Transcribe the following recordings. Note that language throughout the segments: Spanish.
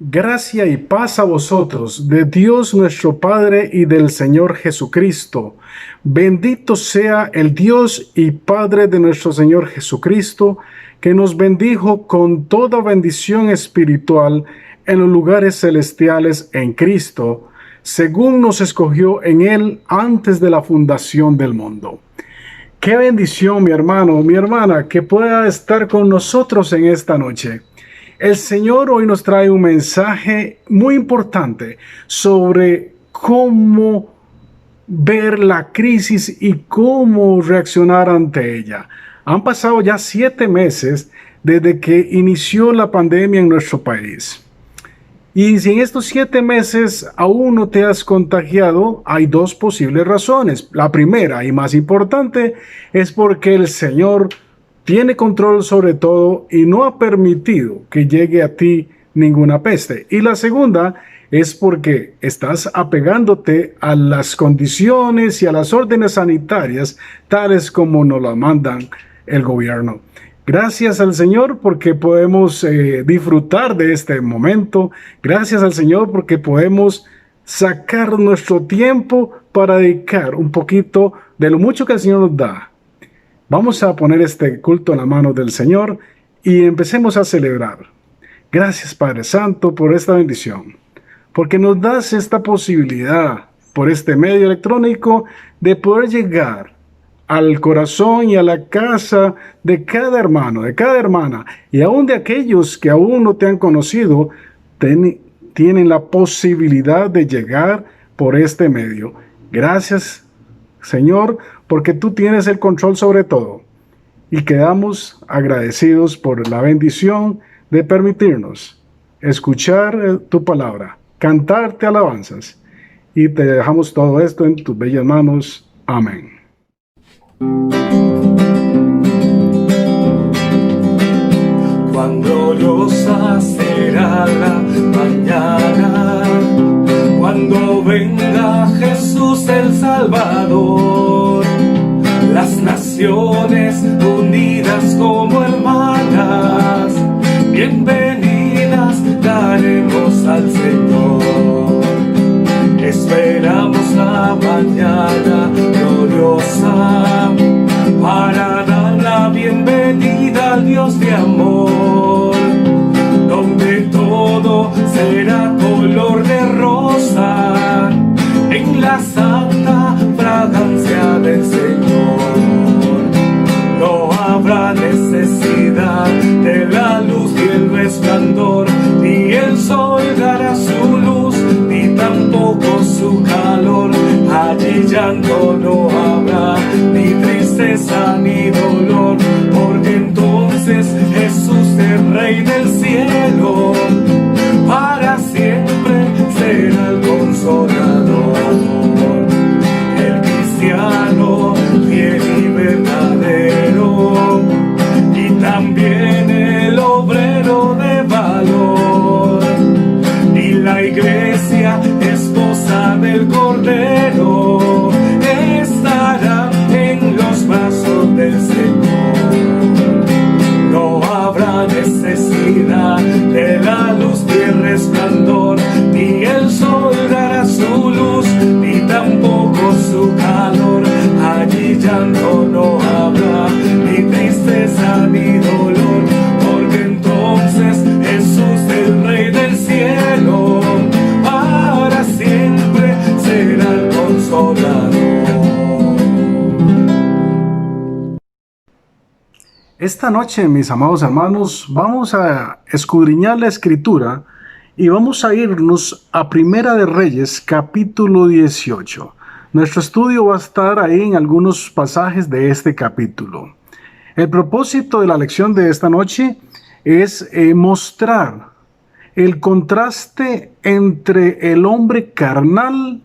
Gracia y paz a vosotros, de Dios nuestro Padre y del Señor Jesucristo. Bendito sea el Dios y Padre de nuestro Señor Jesucristo, que nos bendijo con toda bendición espiritual en los lugares celestiales en Cristo, según nos escogió en Él antes de la fundación del mundo. Qué bendición, mi hermano, mi hermana, que pueda estar con nosotros en esta noche. El Señor hoy nos trae un mensaje muy importante sobre cómo ver la crisis y cómo reaccionar ante ella. Han pasado ya 7 meses desde que inició la pandemia en nuestro país. Y si en estos 7 meses aún no te has contagiado, hay 2 posibles razones. La primera y más importante es porque el Señor tiene control sobre todo y no ha permitido que llegue a ti ninguna peste. Y la segunda es porque estás apegándote a las condiciones y a las órdenes sanitarias tales como nos las mandan el gobierno. Gracias al Señor porque podemos disfrutar de este momento. Gracias al Señor porque podemos sacar nuestro tiempo para dedicar un poquito de lo mucho que el Señor nos da. Vamos a poner este culto en la mano del Señor y empecemos a celebrar. Gracias, Padre Santo, por esta bendición, porque nos das esta posibilidad por este medio electrónico de poder llegar al corazón y a la casa de cada hermano, de cada hermana, y aún de aquellos que aún no te han conocido, tienen la posibilidad de llegar por este medio. Gracias, Señor, porque tú tienes el control sobre todo. Y quedamos agradecidos por la bendición de permitirnos escuchar tu palabra, cantarte alabanzas. Y te dejamos todo esto en tus bellas manos. Amén. Cuán gloriosa será la mañana, cuando venga Jesús el Salvador. Las naciones unidas como hermanas, bienvenidas daremos al Señor. Esperamos la mañana gloriosa para dar la bienvenida al Dios de amor, donde todo será color de rosa en la santa fragancia del Señor. No habrá necesidad de la luz y el resplandor, ni el sol dará su luz, ni tampoco su calor. Allí llanto no habrá, ni tristeza ni dolor, porque entonces Jesús, el Rey del cielo, para siempre será el consolador. El cristiano fiel y verdadero, y también el obrero de valor, y la iglesia esposa del Cordero, estará en los brazos del Señor. No habrá necesidad de la luz ni el resplandor, ni el sol dará su luz, ni tampoco su calor. Allí llanto no habrá, ni tristeza ni dolor, porque entonces Jesús, el Rey del cielo, para siempre será el consolador. Esta noche, mis amados hermanos, vamos a escudriñar la Escritura y vamos a irnos a Primera de Reyes, capítulo 18. Nuestro estudio va a estar ahí en algunos pasajes de este capítulo. El propósito de la lección de esta noche es mostrar el contraste entre el hombre carnal,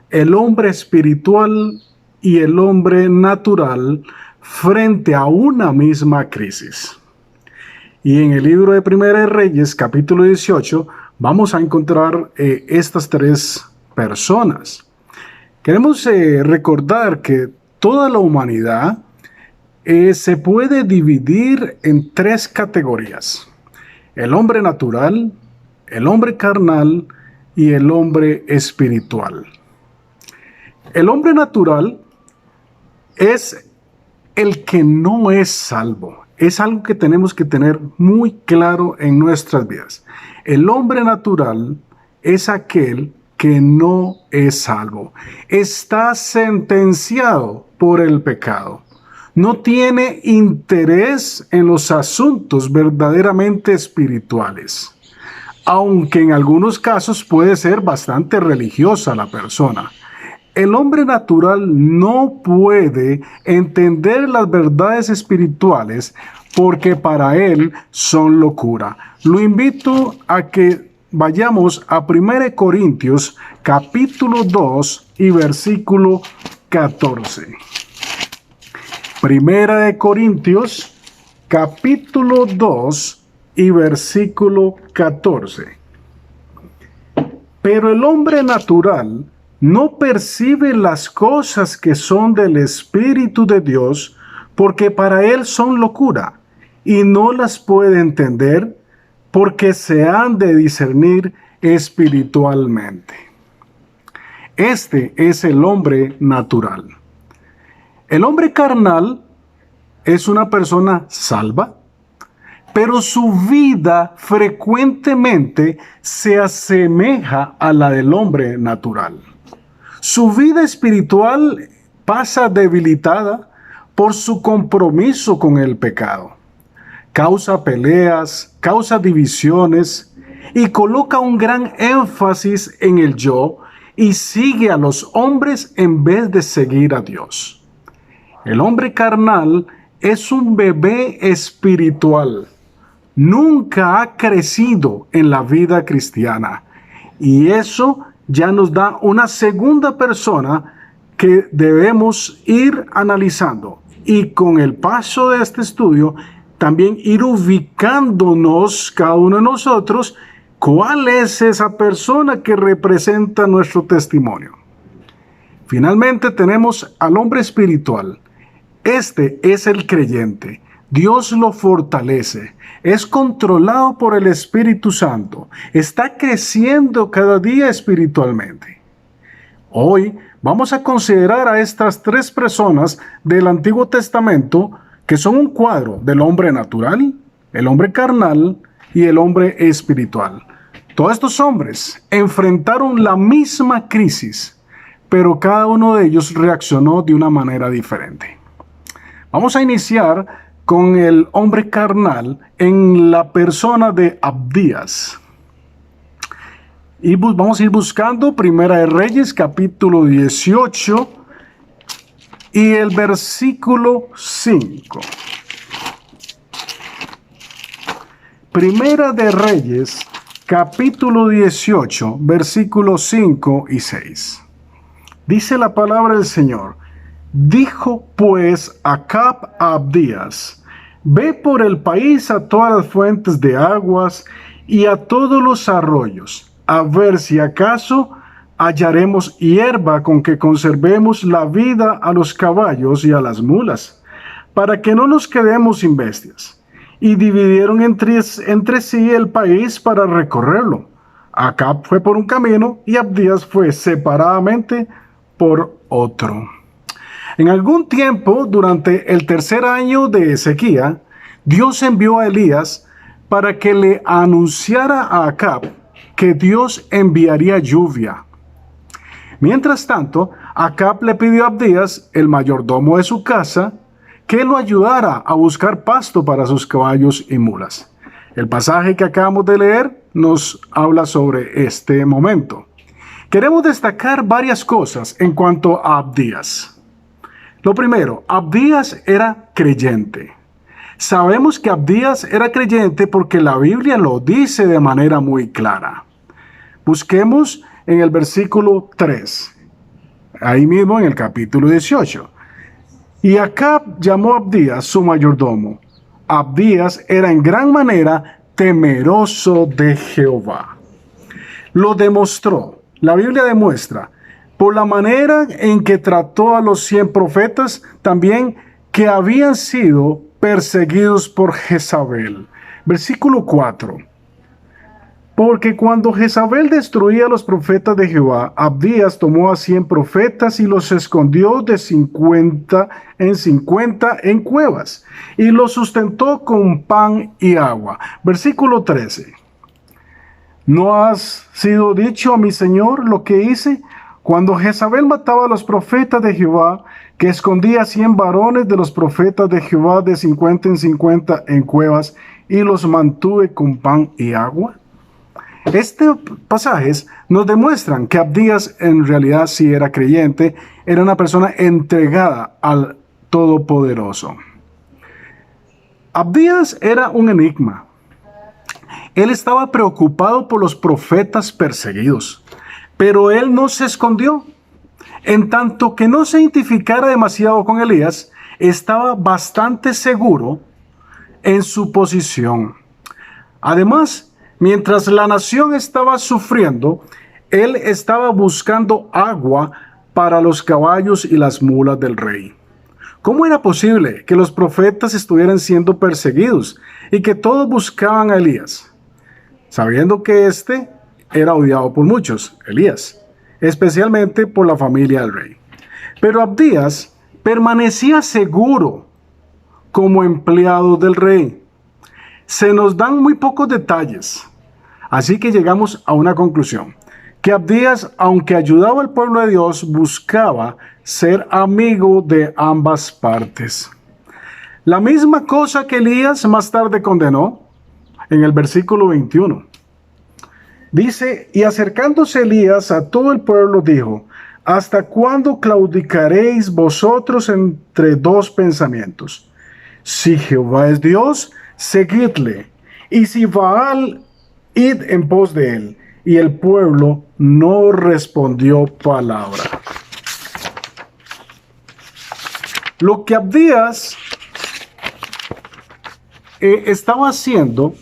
el hombre espiritual y el hombre natural frente a una misma crisis. Y en el libro de Primera de Reyes, capítulo 18, vamos a encontrar estas 3 personas. Queremos recordar que toda la humanidad se puede dividir en 3 categorías: el hombre natural, el hombre carnal y el hombre espiritual. El hombre natural es el que no es salvo. Es algo que tenemos que tener muy claro en nuestras vidas. El hombre natural es aquel que no es salvo. Está sentenciado por el pecado. No tiene interés en los asuntos verdaderamente espirituales, aunque en algunos casos puede ser bastante religiosa la persona. El hombre natural no puede entender las verdades espirituales porque para él son locura. Lo invito a que vayamos a 1 Corintios capítulo 2 y versículo 14. Primera de Corintios, capítulo 2 y versículo 14. Pero el hombre natural no percibe las cosas que son del Espíritu de Dios, porque para él son locura, y no las puede entender, porque se han de discernir espiritualmente. Este es el hombre natural. El hombre carnal es una persona salva, pero su vida frecuentemente se asemeja a la del hombre natural. Su vida espiritual pasa debilitada por su compromiso con el pecado. Causa peleas, causa divisiones y coloca un gran énfasis en el yo y sigue a los hombres en vez de seguir a Dios. El hombre carnal es un bebé espiritual. Nunca ha crecido en la vida cristiana. Y eso ya nos da una segunda persona que debemos ir analizando. Y con el paso de este estudio, también ir ubicándonos cada uno de nosotros, cuál es esa persona que representa nuestro testimonio. Finalmente tenemos al hombre espiritual. Este es el creyente. Dios lo fortalece. Es controlado por el Espíritu Santo. Está creciendo cada día espiritualmente. Hoy vamos a considerar a estas tres personas del Antiguo Testamento que son un cuadro del hombre natural, el hombre carnal y el hombre espiritual. Todos estos hombres enfrentaron la misma crisis, pero cada uno de ellos reaccionó de una manera diferente. Vamos a iniciar con el hombre carnal en la persona de Abdías. Y vamos a ir buscando Primera de Reyes, capítulo 18 y el versículo 5. Primera de Reyes, capítulo 18, versículos 5 y 6. Dice la palabra del Señor. Dijo pues Acab a Abdías: ve por el país a todas las fuentes de aguas y a todos los arroyos, a ver si acaso hallaremos hierba con que conservemos la vida a los caballos y a las mulas, para que no nos quedemos sin bestias. Y dividieron entre sí el país para recorrerlo. Acab fue por un camino y Abdías fue separadamente por otro. En algún tiempo, durante el tercer año de sequía, Dios envió a Elías para que le anunciara a Acab que Dios enviaría lluvia. Mientras tanto, Acab le pidió a Abdías, el mayordomo de su casa, que lo ayudara a buscar pasto para sus caballos y mulas. El pasaje que acabamos de leer nos habla sobre este momento. Queremos destacar varias cosas en cuanto a Abdías. Lo primero, Abdías era creyente. Sabemos que Abdías era creyente porque la Biblia lo dice de manera muy clara. Busquemos en el versículo 3, ahí mismo en el capítulo 18. Y Acab llamó a Abdías su mayordomo. Abdías era en gran manera temeroso de Jehová. Lo demostró. La Biblia demuestra por la manera en que trató a los 100 profetas, también que habían sido perseguidos por Jezabel. Versículo 4. Porque cuando Jezabel destruía a los profetas de Jehová, Abdías tomó a 100 profetas y los escondió de 50 en cuevas, y los sustentó con pan y agua. Versículo 13. ¿No has sido dicho a mi señor lo que hice? Cuando Jezabel mataba a los profetas de Jehová, que escondía 100 varones de los profetas de Jehová de 50 en cuevas, y los mantuve con pan y agua. Estos pasajes nos demuestran que Abdías en realidad sí era creyente, era una persona entregada al Todopoderoso. Abdías era un enigma. Él estaba preocupado por los profetas perseguidos, pero él no se escondió. En tanto que no se identificara demasiado con Elías, estaba bastante seguro en su posición. Además, mientras la nación estaba sufriendo, él estaba buscando agua para los caballos y las mulas del rey. ¿Cómo era posible que los profetas estuvieran siendo perseguidos y que todos buscaban a Elías? Sabiendo que éste era odiado por muchos, Elías, especialmente por la familia del rey. Pero Abdías permanecía seguro como empleado del rey. Se nos dan muy pocos detalles, así que llegamos a una conclusión, que Abdías, aunque ayudaba al pueblo de Dios, buscaba ser amigo de ambas partes. La misma cosa que Elías más tarde condenó en el versículo 21. Dice, y acercándose Elías a todo el pueblo dijo, ¿hasta cuándo claudicaréis vosotros entre dos pensamientos? Si Jehová es Dios, seguidle, y si Baal, id en pos de él. Y el pueblo no respondió palabra. Lo que Abdías estaba haciendo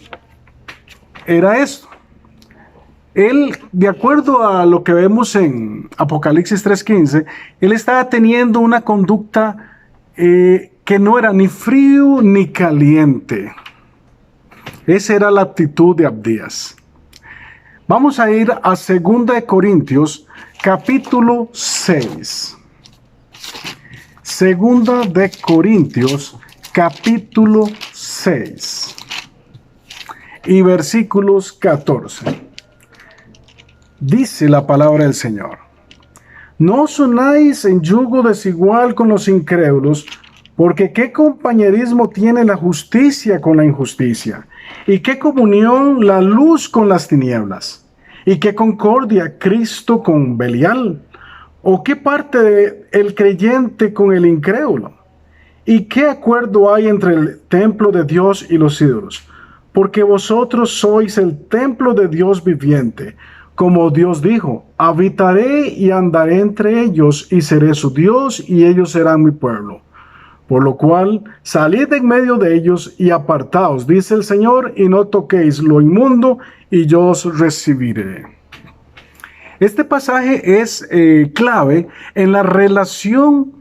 era esto. Él, de acuerdo a lo que vemos en Apocalipsis 3:15, él estaba teniendo una conducta que no era ni frío ni caliente. Esa era la actitud de Abdías. Vamos a ir a 2 Corintios, capítulo 6. 2 Corintios, capítulo 6. Y versículos 14. Dice la palabra del Señor. No os unáis en yugo desigual con los incrédulos, porque qué compañerismo tiene la justicia con la injusticia, y qué comunión la luz con las tinieblas, y qué concordia Cristo con Belial, o qué parte el creyente con el incrédulo, y qué acuerdo hay entre el templo de Dios y los ídolos, porque vosotros sois el templo de Dios viviente. Como Dios dijo, habitaré y andaré entre ellos y seré su Dios y ellos serán mi pueblo. Por lo cual, salid en medio de ellos y apartaos, dice el Señor, y no toquéis lo inmundo y yo os recibiré. Este pasaje es clave en la relación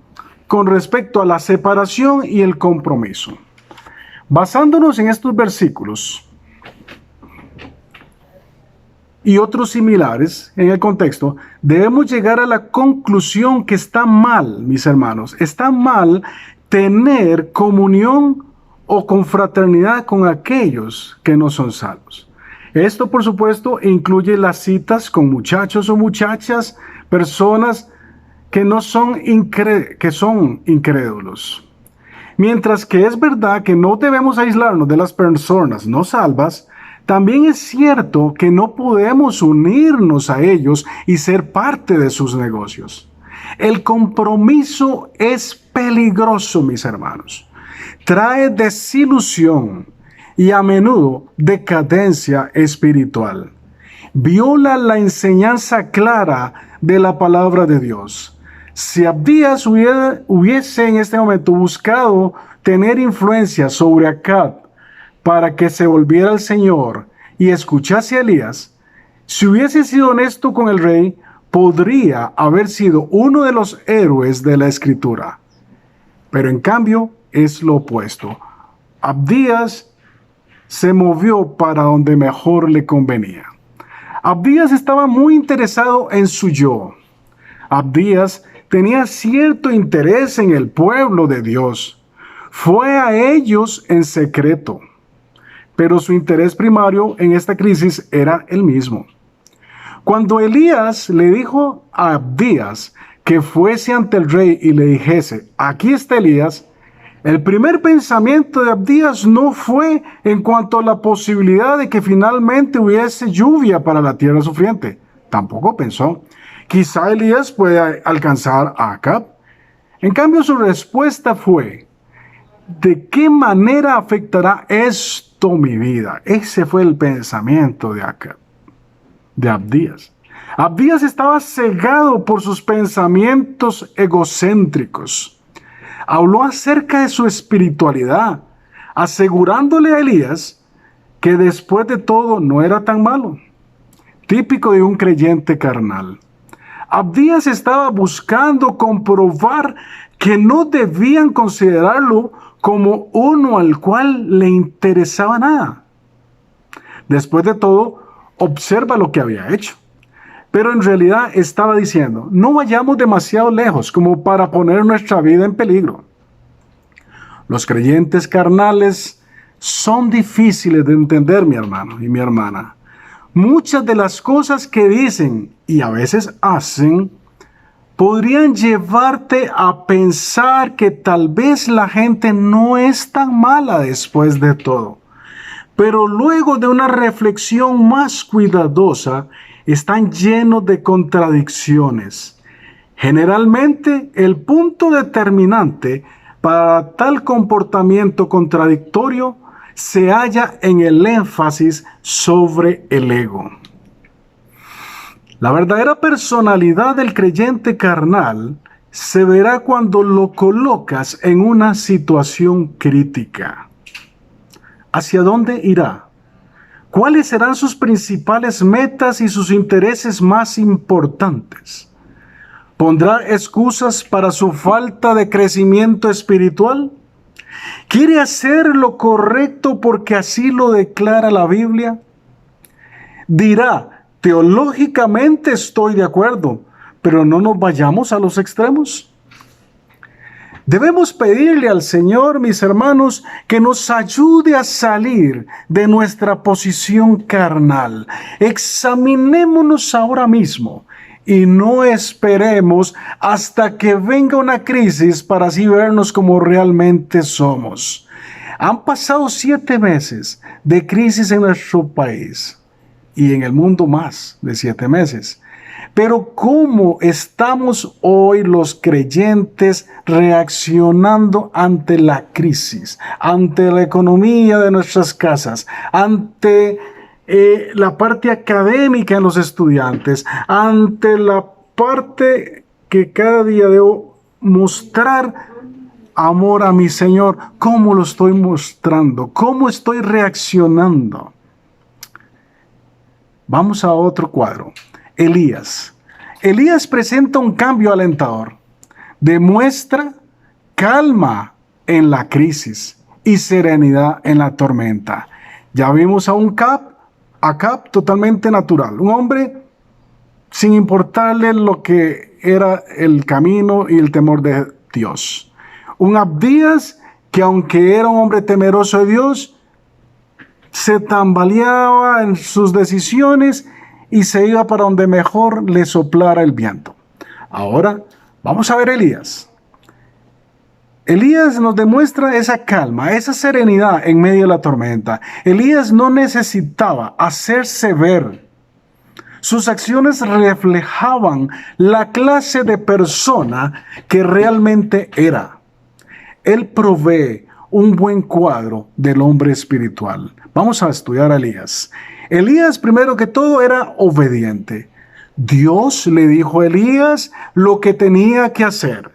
con respecto a la separación y el compromiso. Basándonos en estos versículos y otros similares en el contexto, debemos llegar a la conclusión que está mal, mis hermanos. Está mal tener comunión o confraternidad con aquellos que no son salvos. Esto, por supuesto, incluye las citas con muchachos o muchachas, personas que son incrédulos. Mientras que es verdad que no debemos aislarnos de las personas no salvas, también es cierto que no podemos unirnos a ellos y ser parte de sus negocios. El compromiso es peligroso, mis hermanos. Trae desilusión y a menudo decadencia espiritual. Viola la enseñanza clara de la palabra de Dios. Si Abdías hubiese en este momento buscado tener influencia sobre Acab, para que se volviera al Señor y escuchase a Elías, si hubiese sido honesto con el rey, podría haber sido uno de los héroes de la Escritura. Pero en cambio es lo opuesto. Abdías se movió para donde mejor le convenía. Abdías estaba muy interesado en su yo. Abdías tenía cierto interés en el pueblo de Dios. Fue a ellos en secreto, pero su interés primario en esta crisis era el mismo. Cuando Elías le dijo a Abdías que fuese ante el rey y le dijese, aquí está Elías, el primer pensamiento de Abdías no fue en cuanto a la posibilidad de que finalmente hubiese lluvia para la tierra sufriente. Tampoco pensó, quizá Elías pueda alcanzar a Acab. En cambio, su respuesta fue, ¿de qué manera afectará esto mi vida? Ese fue el pensamiento de Acab, de Abdías. Abdías estaba cegado por sus pensamientos egocéntricos. Habló acerca de su espiritualidad, asegurándole a Elías que después de todo no era tan malo. Típico de un creyente carnal. Abdías estaba buscando comprobar que no debían considerarlo como uno al cual le interesaba nada. Después de todo, observa lo que había hecho. Pero en realidad estaba diciendo, no vayamos demasiado lejos como para poner nuestra vida en peligro. Los creyentes carnales son difíciles de entender, mi hermano y mi hermana. Muchas de las cosas que dicen y a veces hacen podrían llevarte a pensar que tal vez la gente no es tan mala después de todo. Pero luego de una reflexión más cuidadosa, están llenos de contradicciones. Generalmente, el punto determinante para tal comportamiento contradictorio se halla en el énfasis sobre el ego. La verdadera personalidad del creyente carnal se verá cuando lo colocas en una situación crítica. ¿Hacia dónde irá? ¿Cuáles serán sus principales metas y sus intereses más importantes? ¿Pondrá excusas para su falta de crecimiento espiritual? ¿Quiere hacer lo correcto porque así lo declara la Biblia? Dirá, teológicamente estoy de acuerdo, pero no nos vayamos a los extremos. Debemos pedirle al Señor, mis hermanos, que nos ayude a salir de nuestra posición carnal. Examinémonos ahora mismo y no esperemos hasta que venga una crisis para así vernos como realmente somos. Han pasado 7 meses de crisis en nuestro país y en el mundo más de 7 meses. Pero ¿cómo estamos hoy los creyentes reaccionando ante la crisis, ante la economía de nuestras casas, ante la parte académica en los estudiantes, ante la parte que cada día debo mostrar amor a mi Señor? ¿Cómo lo estoy mostrando? ¿Cómo estoy reaccionando? Vamos a otro cuadro. Elías. Elías presenta un cambio alentador. Demuestra calma en la crisis y serenidad en la tormenta. Ya vimos a un Acab totalmente natural. Un hombre sin importarle lo que era el camino y el temor de Dios. Un Abdías que aunque era un hombre temeroso de Dios, se tambaleaba en sus decisiones y se iba para donde mejor le soplara el viento. Ahora vamos a ver Elías. Elías nos demuestra esa calma, esa serenidad en medio de la tormenta. Elías no necesitaba hacerse ver. Sus acciones reflejaban la clase de persona que realmente era. Él provee un buen cuadro del hombre espiritual. Vamos a estudiar a Elías. Elías, primero que todo, era obediente. Dios le dijo a Elías lo que tenía que hacer.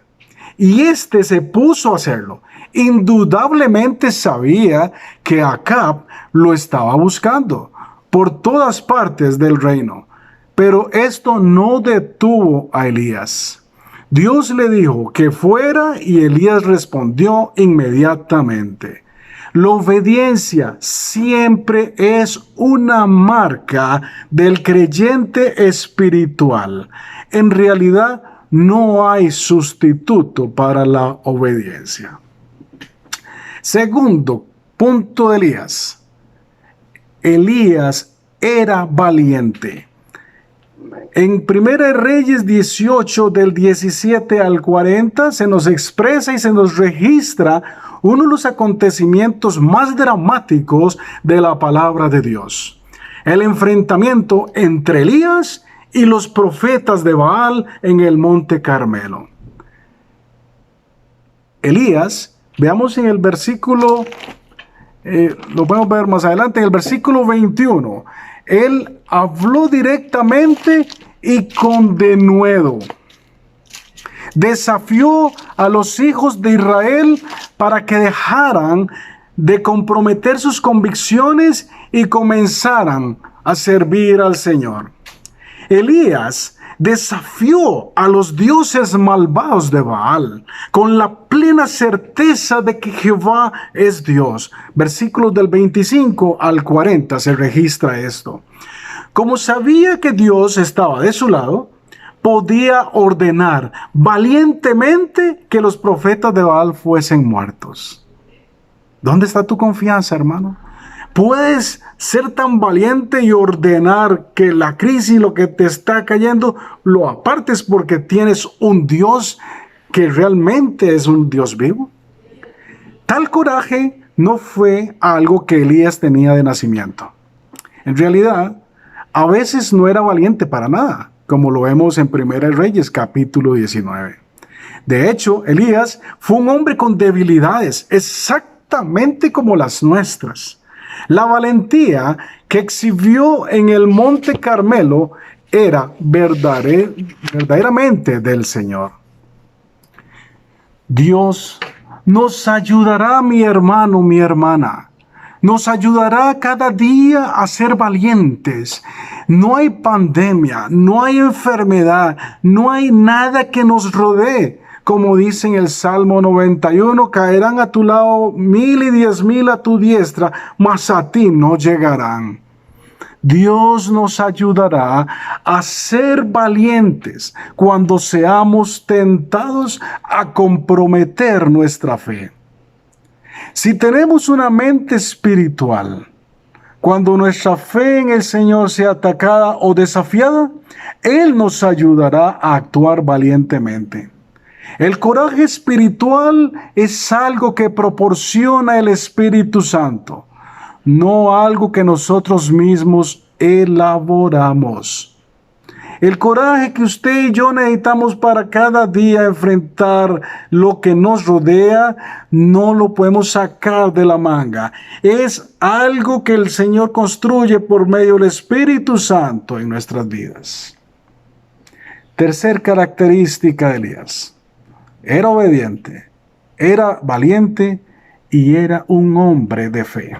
Y éste se puso a hacerlo. Indudablemente sabía que Acab lo estaba buscando por todas partes del reino. Pero esto no detuvo a Elías. Dios le dijo que fuera y Elías respondió inmediatamente. La obediencia siempre es una marca del creyente espiritual. En realidad, no hay sustituto para la obediencia. Segundo punto de Elías. Elías era valiente. En 1 Reyes 18, del 17 al 40, se nos expresa y se nos registra uno de los acontecimientos más dramáticos de la palabra de Dios. El enfrentamiento entre Elías y los profetas de Baal en el monte Carmelo. Elías, veamos en el versículo, lo podemos ver más adelante, en el versículo 21, él habló directamente y con denuedo. Desafió a los hijos de Israel para que dejaran de comprometer sus convicciones y comenzaran a servir al Señor. Elías desafió a los dioses malvados de Baal con la plena certeza de que Jehová es Dios. Versículos del 25 al 40 se registra esto. Como sabía que Dios estaba de su lado, podía ordenar valientemente que los profetas de Baal fuesen muertos. ¿Dónde está tu confianza, hermano? ¿Puedes ser tan valiente y ordenar que la crisis, lo que te está cayendo, lo apartes porque tienes un Dios que realmente es un Dios vivo? Tal coraje no fue algo que Elías tenía de nacimiento. En realidad, a veces no era valiente para nada, como lo vemos en 1 Reyes capítulo 19. De hecho, Elías fue un hombre con debilidades, exactamente como las nuestras. La valentía que exhibió en el monte Carmelo era verdaderamente del Señor. Dios nos ayudará, mi hermano, mi hermana. Nos ayudará cada día a ser valientes. No hay pandemia, no hay enfermedad, no hay nada que nos rodee. Como dice en el Salmo 91, caerán a tu lado 1000 y 10,000 a tu diestra, mas a ti no llegarán. Dios nos ayudará a ser valientes cuando seamos tentados a comprometer nuestra fe. Si tenemos una mente espiritual, cuando nuestra fe en el Señor sea atacada o desafiada, Él nos ayudará a actuar valientemente. El coraje espiritual es algo que proporciona el Espíritu Santo, no algo que nosotros mismos elaboramos. El coraje que usted y yo necesitamos para cada día enfrentar lo que nos rodea, no lo podemos sacar de la manga. Es algo que el Señor construye por medio del Espíritu Santo en nuestras vidas. Tercer característica de Elías. Era obediente, era valiente y era un hombre de fe.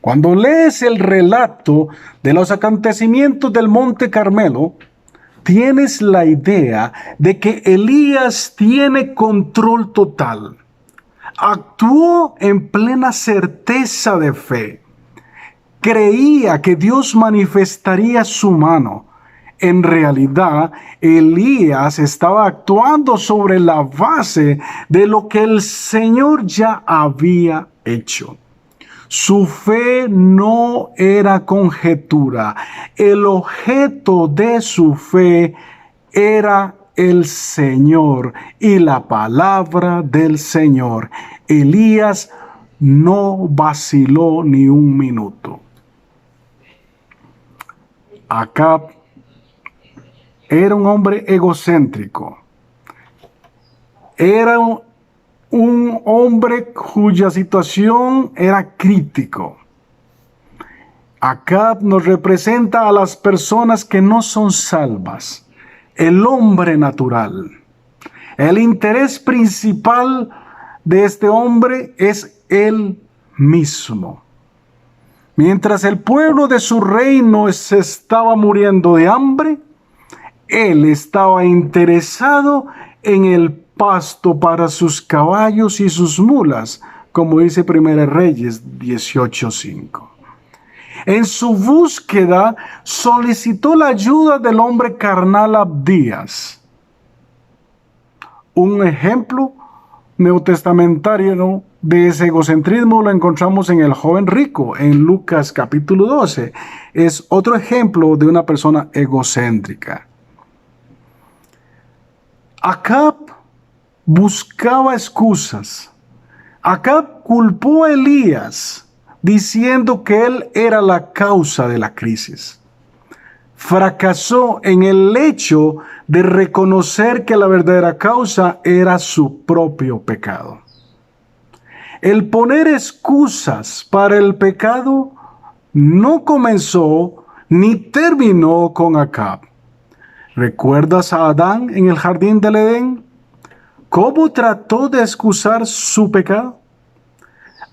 Cuando lees el relato de los acontecimientos del Monte Carmelo, tienes la idea de que Elías tiene control total. Actuó en plena certeza de fe. Creía que Dios manifestaría su mano. En realidad, Elías estaba actuando sobre la base de lo que el Señor ya había hecho. Su fe no era conjetura. El objeto de su fe era el Señor y la palabra del Señor. Elías no vaciló ni un minuto. Acab era un hombre egocéntrico. Era un hombre cuya situación era crítico. Acab nos representa a las personas que no son salvas, el hombre natural. El interés principal de este hombre es él mismo. Mientras el pueblo de su reino se estaba muriendo de hambre, él estaba interesado en el pasto para sus caballos y sus mulas, como dice 1 Reyes 18:5. En su búsqueda solicitó la ayuda del hombre carnal Abdías. Un ejemplo neotestamentario de ese egocentrismo lo encontramos en el joven rico, en Lucas capítulo 12. Es otro ejemplo de una persona egocéntrica. Acab buscaba excusas. Acab culpó a Elías diciendo que él era la causa de la crisis. Fracasó en el hecho de reconocer que la verdadera causa era su propio pecado. El poner excusas para el pecado no comenzó ni terminó con Acab. ¿Recuerdas a Adán en el jardín del Edén? ¿Cómo trató de excusar su pecado?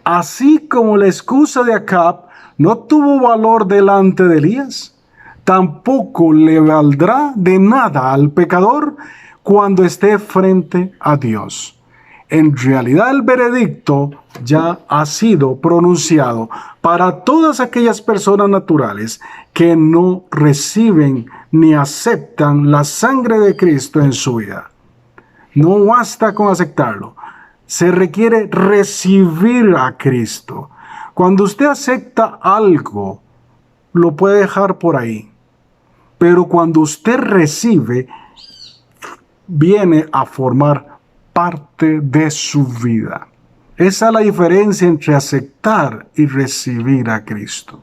Así como la excusa de Acab no tuvo valor delante de Elías, tampoco le valdrá de nada al pecador cuando esté frente a Dios. En realidad el veredicto ya ha sido pronunciado para todas aquellas personas naturales que no reciben ni aceptan la sangre de Cristo en su vida. No basta con aceptarlo. Se requiere recibir a Cristo. Cuando usted acepta algo, lo puede dejar por ahí. Pero cuando usted recibe, viene a formar parte de su vida. Esa es la diferencia entre aceptar y recibir a Cristo.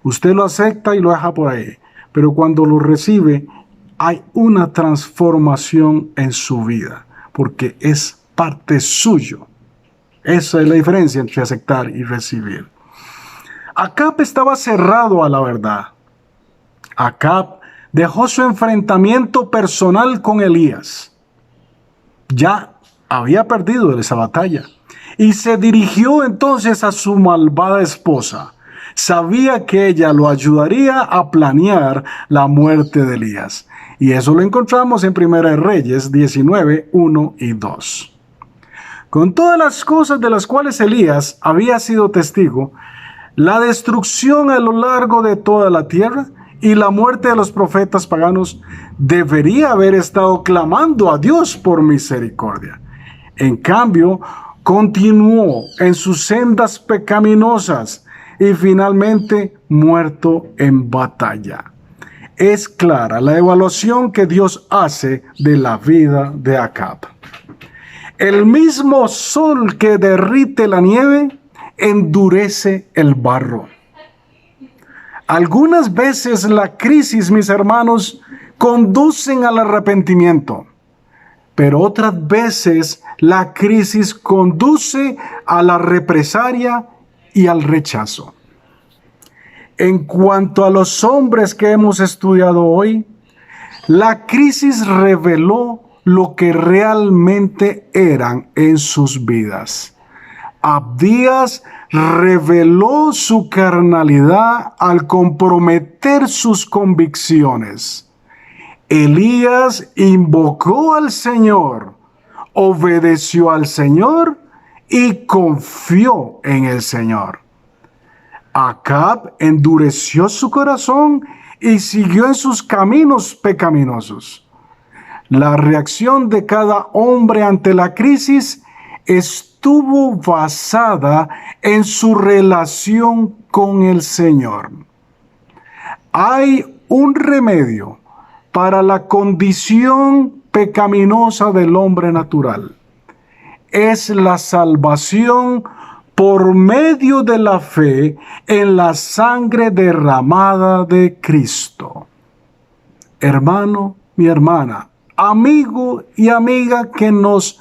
Usted lo acepta y lo deja por ahí. Pero cuando lo recibe, hay una transformación en su vida. Porque es parte suyo. Esa es la diferencia entre aceptar y recibir. Acab estaba cerrado a la verdad. Acab dejó su enfrentamiento personal con Elías. Ya había perdido esa batalla. Y se dirigió entonces a su malvada esposa. Sabía que ella lo ayudaría a planear la muerte de Elías. Y eso lo encontramos en 1 Reyes 19, 1 y 2. Con todas las cosas de las cuales Elías había sido testigo, la destrucción a lo largo de toda la tierra y la muerte de los profetas paganos, debería haber estado clamando a Dios por misericordia. En cambio, continuó en sus sendas pecaminosas y finalmente muerto en batalla. Es clara la evaluación que Dios hace de la vida de Acab. El mismo sol que derrite la nieve endurece el barro. Algunas veces la crisis, mis hermanos, conducen al arrepentimiento, pero otras veces la crisis conduce a la represalia y al rechazo. En cuanto a los hombres que hemos estudiado hoy, la crisis reveló lo que realmente eran en sus vidas. Abdías reveló su carnalidad al comprometer sus convicciones. Elías invocó al Señor, obedeció al Señor y confió en el Señor. Acab endureció su corazón y siguió en sus caminos pecaminosos. La reacción de cada hombre ante la crisis estuvo basada en su relación con el Señor. Hay un remedio para la condición pecaminosa del hombre natural. Es la salvación por medio de la fe en la sangre derramada de Cristo. Hermano, mi hermana, amigo y amiga que nos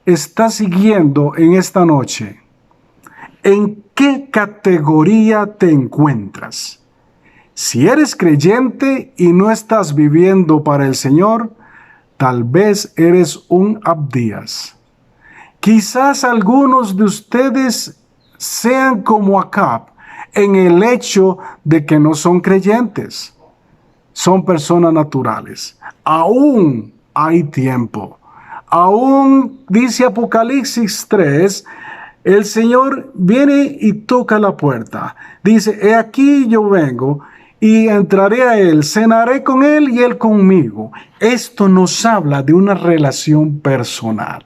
está siguiendo en esta noche, ¿en qué categoría te encuentras? Si eres creyente y no estás viviendo para el Señor, tal vez eres un Abdías. Quizás algunos de ustedes sean como Acab en el hecho de que no son creyentes. Son personas naturales. Aún hay tiempo. Aún dice Apocalipsis 3 El Señor viene y toca la puerta. Dice, he aquí yo vengo y entraré a Él, cenaré con Él y Él conmigo. Esto nos habla de una relación personal,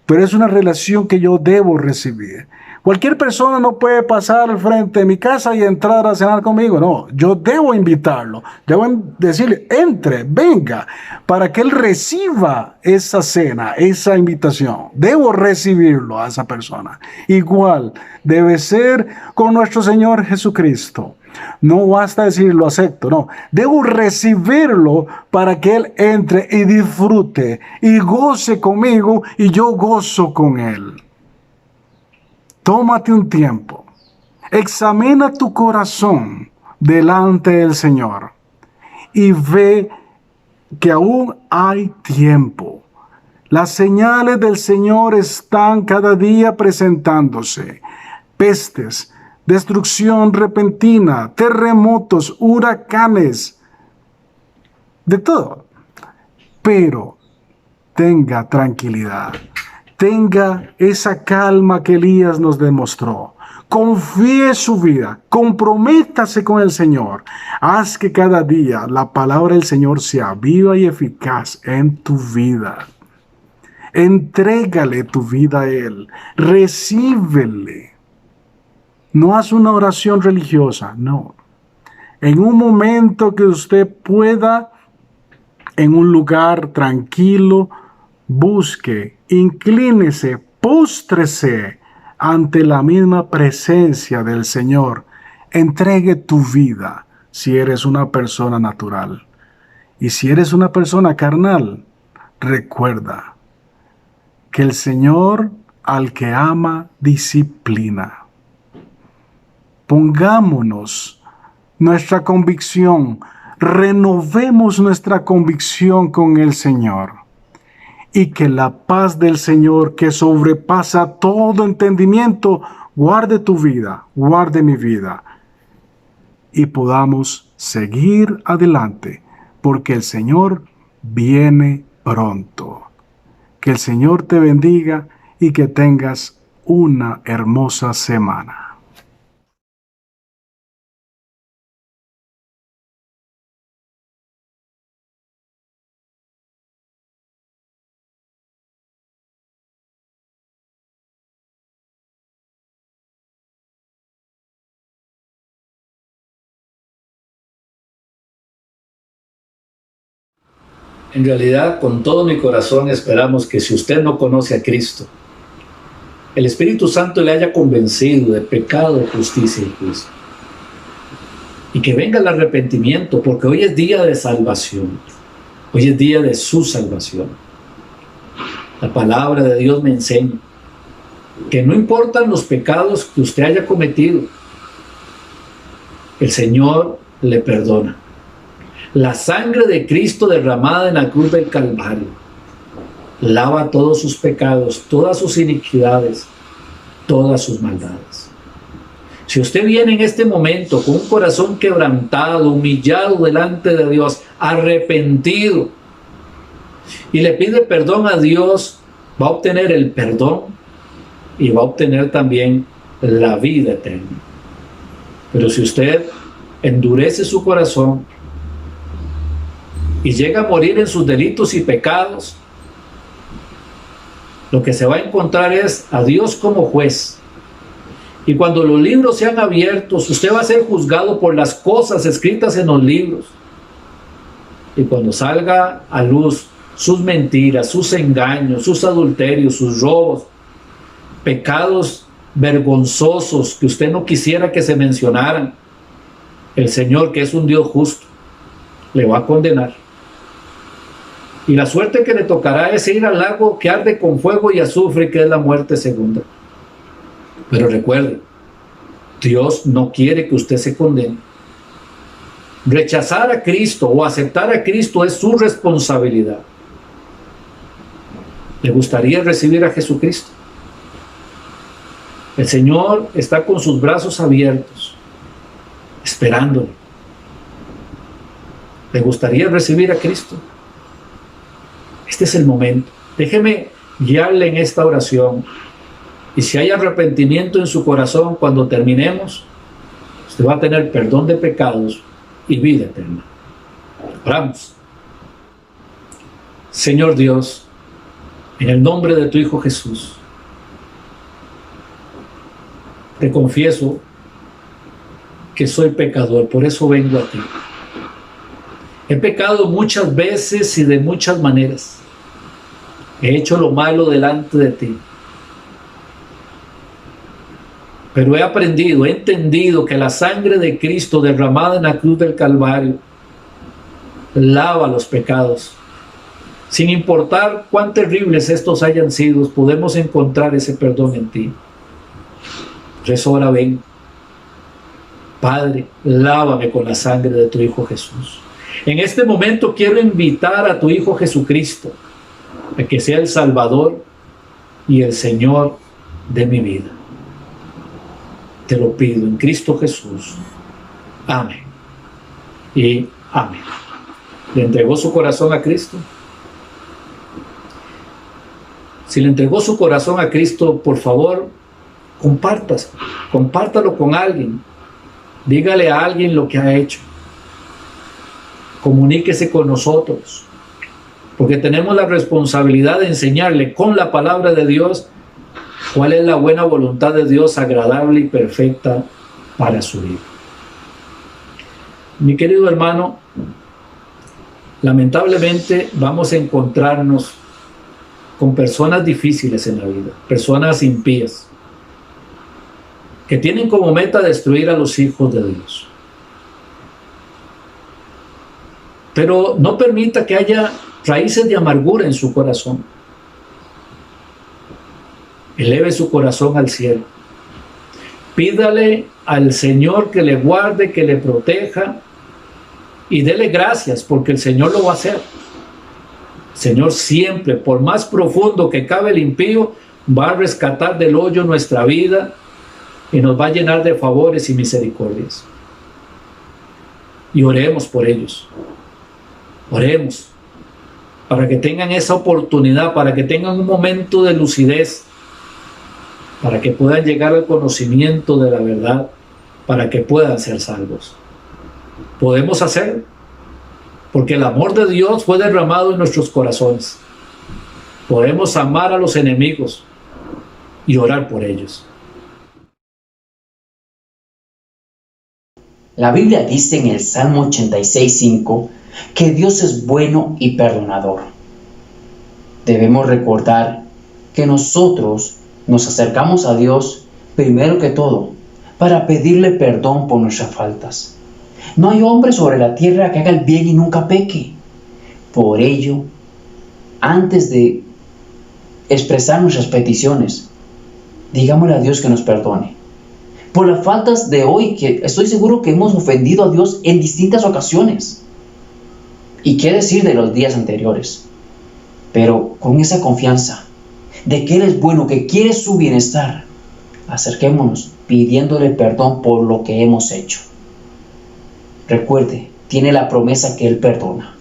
pero es una relación que yo debo recibir. Cualquier persona no puede pasar al frente de mi casa y entrar a cenar conmigo. No, yo debo invitarlo. Debo decirle, entre, venga, para que él reciba esa cena, esa invitación. Debo recibirlo a esa persona. Igual debe ser con nuestro Señor Jesucristo. No basta decir lo acepto, no. Debo recibirlo para que Él entre y disfrute y goce conmigo y yo gozo con Él. Tómate un tiempo. Examina tu corazón delante del Señor y ve que aún hay tiempo. Las señales del Señor están cada día presentándose. Pestes, destrucción repentina, terremotos, huracanes, de todo. Pero tenga tranquilidad, tenga esa calma que Elías nos demostró. Confíe su vida, comprométase con el Señor. Haz que cada día la palabra del Señor sea viva y eficaz en tu vida. Entrégale tu vida a Él, recíbele. No haz una oración religiosa, no. En un momento que usted pueda, en un lugar tranquilo, busque, inclínese, póstrese ante la misma presencia del Señor. Entregue tu vida si eres una persona natural. Y si eres una persona carnal, recuerda que el Señor al que ama disciplina. Pongámonos nuestra convicción, renovemos nuestra convicción con el Señor. Y que la paz del Señor, que sobrepasa todo entendimiento, guarde tu vida, guarde mi vida. Y podamos seguir adelante, porque el Señor viene pronto. Que el Señor te bendiga y que tengas una hermosa semana. En realidad, con todo mi corazón esperamos que si usted no conoce a Cristo, el Espíritu Santo le haya convencido de pecado, justicia y juicio. Y que venga el arrepentimiento, porque hoy es día de salvación. Hoy es día de su salvación. La palabra de Dios me enseña que no importan los pecados que usted haya cometido, el Señor le perdona. La sangre de Cristo derramada en la cruz del Calvario lava todos sus pecados, todas sus iniquidades, todas sus maldades. Si usted viene en este momento con un corazón quebrantado, humillado delante de Dios, arrepentido, y le pide perdón a Dios, va a obtener el perdón y va a obtener también la vida eterna. Pero si usted endurece su corazón y llega a morir en sus delitos y pecados, lo que se va a encontrar es a Dios como juez. Y cuando los libros sean abiertos, usted va a ser juzgado por las cosas escritas en los libros. Y cuando salga a luz sus mentiras, sus engaños, sus adulterios, sus robos, pecados vergonzosos que usted no quisiera que se mencionaran, el Señor, que es un Dios justo, le va a condenar. Y la suerte que le tocará es ir al lago que arde con fuego y azufre, que es la muerte segunda. Pero recuerde, Dios no quiere que usted se condene. Rechazar a Cristo o aceptar a Cristo es su responsabilidad. ¿Le gustaría recibir a Jesucristo? El Señor está con sus brazos abiertos, esperándole. ¿Le gustaría recibir a Cristo? Este es el momento. Déjeme guiarle en esta oración Y si hay arrepentimiento en su corazón, cuando terminemos, usted va a tener perdón de pecados y vida eterna. Oramos. Señor Dios, en el nombre de tu Hijo Jesús, te confieso que soy pecador, por eso vengo a ti. He pecado muchas veces y de muchas maneras. He hecho lo malo delante de ti. Pero he aprendido, he entendido que la sangre de Cristo derramada en la cruz del Calvario lava los pecados. Sin importar cuán terribles estos hayan sido, podemos encontrar ese perdón en ti. Por eso ahora ven, Padre, lávame con la sangre de tu Hijo Jesús. En este momento quiero invitar a tu Hijo Jesucristo a que sea el Salvador y el Señor de mi vida. Te lo pido en Cristo Jesús. Amén. Y amén. ¿Le entregó su corazón a Cristo? Si le entregó su corazón a Cristo, por favor, compártalo con alguien. Dígale a alguien lo que ha hecho. Comuníquese con nosotros, porque tenemos la responsabilidad de enseñarle con la palabra de Dios cuál es la buena voluntad de Dios, agradable y perfecta para su vida. Mi querido hermano, lamentablemente vamos a encontrarnos con personas difíciles en la vida, personas impías, que tienen como meta destruir a los hijos de Dios. Pero no permita que haya raíces de amargura en su corazón. Eleve su corazón al cielo. Pídale al Señor que le guarde, que le proteja y dele gracias, porque el Señor lo va a hacer. El Señor siempre, por más profundo que cabe el impío, va a rescatar del hoyo nuestra vida y nos va a llenar de favores y misericordias. Y oremos por ellos. Oremos para que tengan esa oportunidad, para que tengan un momento de lucidez, para que puedan llegar al conocimiento de la verdad, para que puedan ser salvos. Podemos hacerlo, porque el amor de Dios fue derramado en nuestros corazones. Podemos amar a los enemigos y orar por ellos. La Biblia dice en el Salmo 86:5 que Dios es bueno y perdonador. Debemos recordar que nosotros nos acercamos a Dios primero que todo para pedirle perdón por nuestras faltas. No hay hombre sobre la tierra que haga el bien y nunca peque. Por ello, antes de expresar nuestras peticiones, digámosle a Dios que nos perdone. Por las faltas de hoy, que estoy seguro que hemos ofendido a Dios en distintas ocasiones. Y qué decir de los días anteriores. Pero con esa confianza de que Él es bueno, que quiere su bienestar, acerquémonos pidiéndole perdón por lo que hemos hecho. Recuerde, tiene la promesa que Él perdona.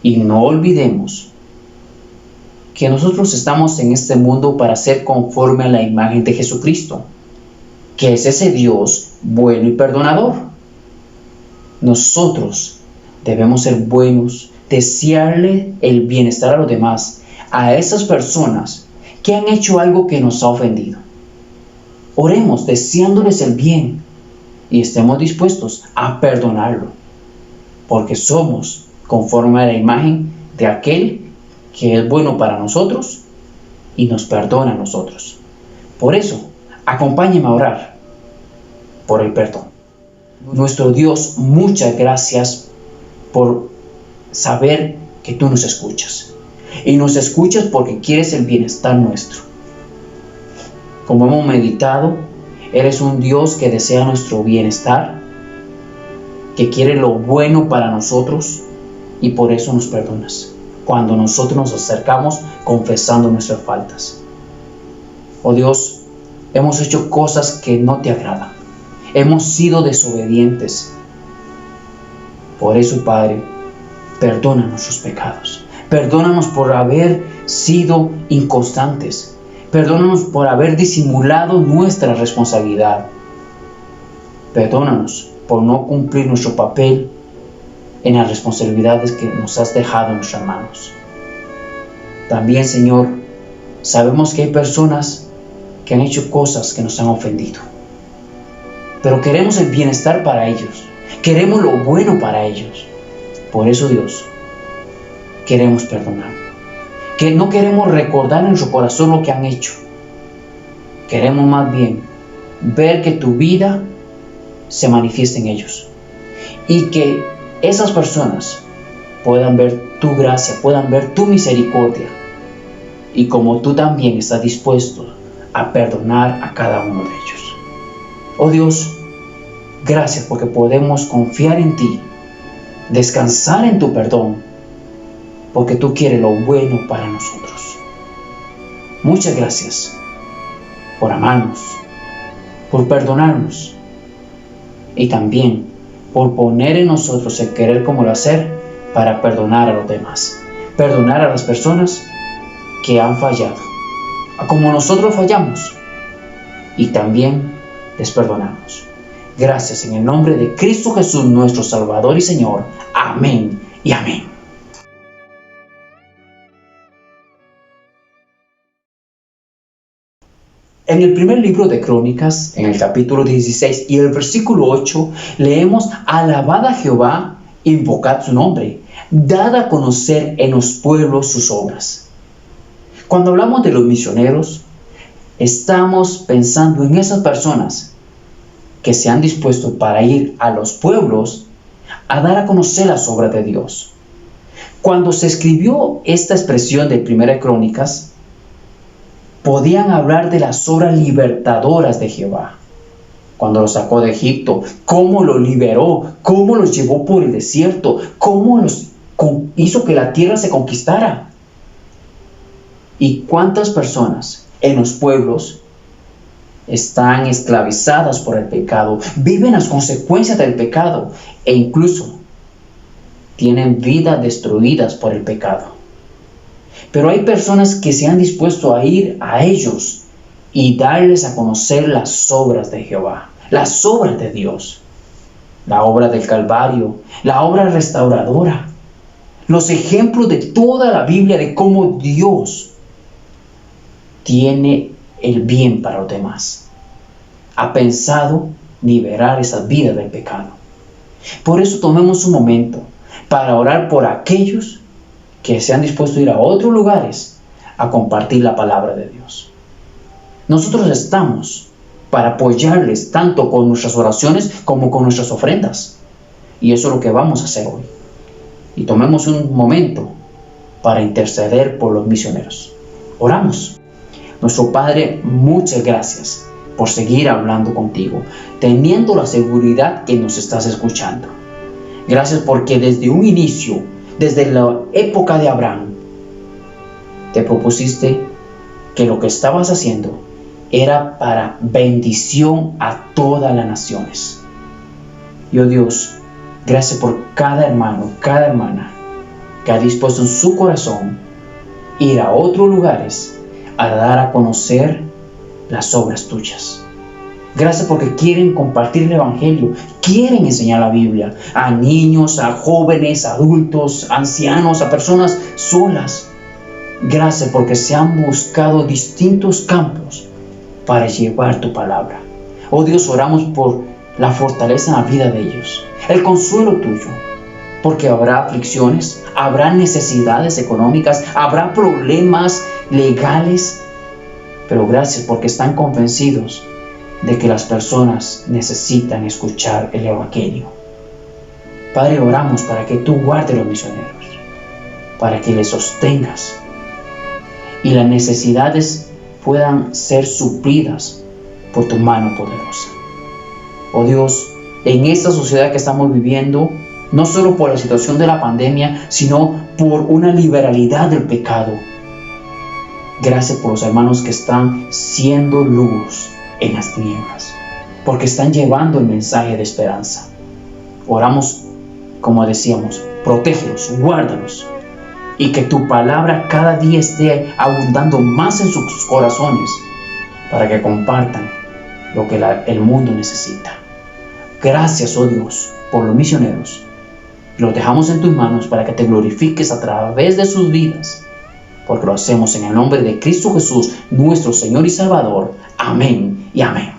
Y no olvidemos que nosotros estamos en este mundo para ser conforme a la imagen de Jesucristo, que es ese Dios bueno y perdonador. Nosotros debemos ser buenos, desearle el bienestar a los demás, a esas personas que han hecho algo que nos ha ofendido. Oremos deseándoles el bien y estemos dispuestos a perdonarlo, porque somos conforme a la imagen de aquel que es bueno para nosotros y nos perdona a nosotros. Por eso, acompáñenme a orar por el perdón. Nuestro Dios, muchas gracias por saber que tú nos escuchas. Y nos escuchas porque quieres el bienestar nuestro. Como hemos meditado, eres un Dios que desea nuestro bienestar, que quiere lo bueno para nosotros y por eso nos perdonas cuando nosotros nos acercamos confesando nuestras faltas. Oh Dios, hemos hecho cosas que no te agradan. Hemos sido desobedientes. Por eso, Padre, perdona nuestros pecados. Perdónanos por haber sido inconstantes. Perdónanos por haber disimulado nuestra responsabilidad. Perdónanos por no cumplir nuestro papel en las responsabilidades que nos has dejado en nuestras manos. También, Señor, sabemos que hay personas que han hecho cosas que nos han ofendido. Pero queremos el bienestar para ellos. Queremos lo bueno para ellos. Por eso, Dios, queremos perdonar. Que no queremos recordar en nuestro corazón lo que han hecho. Queremos más bien ver que tu vida se manifiesta en ellos. Y que esas personas puedan ver tu gracia, puedan ver tu misericordia. Y como tú también estás dispuesto a perdonar a cada uno de ellos. Oh Dios, gracias porque podemos confiar en ti, descansar en tu perdón, porque tú quieres lo bueno para nosotros. Muchas gracias por amarnos, por perdonarnos y también por poner en nosotros el querer como el hacer para perdonar a los demás, perdonar a las personas que han fallado, como nosotros fallamos, y también les perdonamos. Gracias en el nombre de Cristo Jesús, nuestro Salvador y Señor. Amén y amén. En el primer libro de Crónicas, en el capítulo 16 y el versículo 8, leemos: alabad a Jehová, invocad su nombre, dad a conocer en los pueblos sus obras. Cuando hablamos de los misioneros, estamos pensando en esas personas que se han dispuesto para ir a los pueblos a dar a conocer las obras de Dios. Cuando se escribió esta expresión de Primera Crónicas, podían hablar de las obras libertadoras de Jehová. Cuando los sacó de Egipto, cómo los liberó, cómo los llevó por el desierto, cómo hizo que la tierra se conquistara. Y cuántas personas en los pueblos están esclavizadas por el pecado, viven las consecuencias del pecado e incluso tienen vidas destruidas por el pecado. Pero hay personas que se han dispuesto a ir a ellos y darles a conocer las obras de Jehová, las obras de Dios, la obra del Calvario, la obra restauradora, los ejemplos de toda la Biblia de cómo Dios tiene el bien para los demás. Ha pensado liberar esas vidas del pecado. Por eso tomemos un momento para orar por aquellos que se han dispuesto a ir a otros lugares a compartir la palabra de Dios. Nosotros estamos para apoyarles tanto con nuestras oraciones como con nuestras ofrendas. Y eso es lo que vamos a hacer hoy. Y tomemos un momento para interceder por los misioneros. Oramos. Nuestro Padre, muchas gracias por seguir hablando contigo, teniendo la seguridad que nos estás escuchando. Gracias porque desde un inicio, desde la época de Abraham, te propusiste que lo que estabas haciendo era para bendición a todas las naciones. Y oh Dios, gracias por cada hermano, cada hermana que ha dispuesto en su corazón ir a otros lugares a dar a conocer las obras tuyas. Gracias porque quieren compartir el Evangelio, quieren enseñar la Biblia a niños, a jóvenes, a adultos, a ancianos, a personas solas. Gracias porque se han buscado distintos campos para llevar tu palabra. Oh Dios, oramos por la fortaleza en la vida de ellos, el consuelo tuyo, porque habrá aflicciones, habrá necesidades económicas, habrá problemas legales, pero gracias porque están convencidos de que las personas necesitan escuchar el Evangelio. Padre, oramos para que tú guardes a los misioneros, para que les sostengas y las necesidades puedan ser suplidas por tu mano poderosa. Oh Dios, en esta sociedad que estamos viviendo, no solo por la situación de la pandemia, sino por una liberalidad del pecado. Gracias por los hermanos que están siendo luz en las tinieblas, porque están llevando el mensaje de esperanza. Oramos, como decíamos, protégelos, guárdalos, y que tu palabra cada día esté abundando más en sus corazones para que compartan lo que el mundo necesita. Gracias, oh Dios, por los misioneros. Los dejamos en tus manos para que te glorifiques a través de sus vidas, porque lo hacemos en el nombre de Cristo Jesús, nuestro Señor y Salvador. Amén y amén.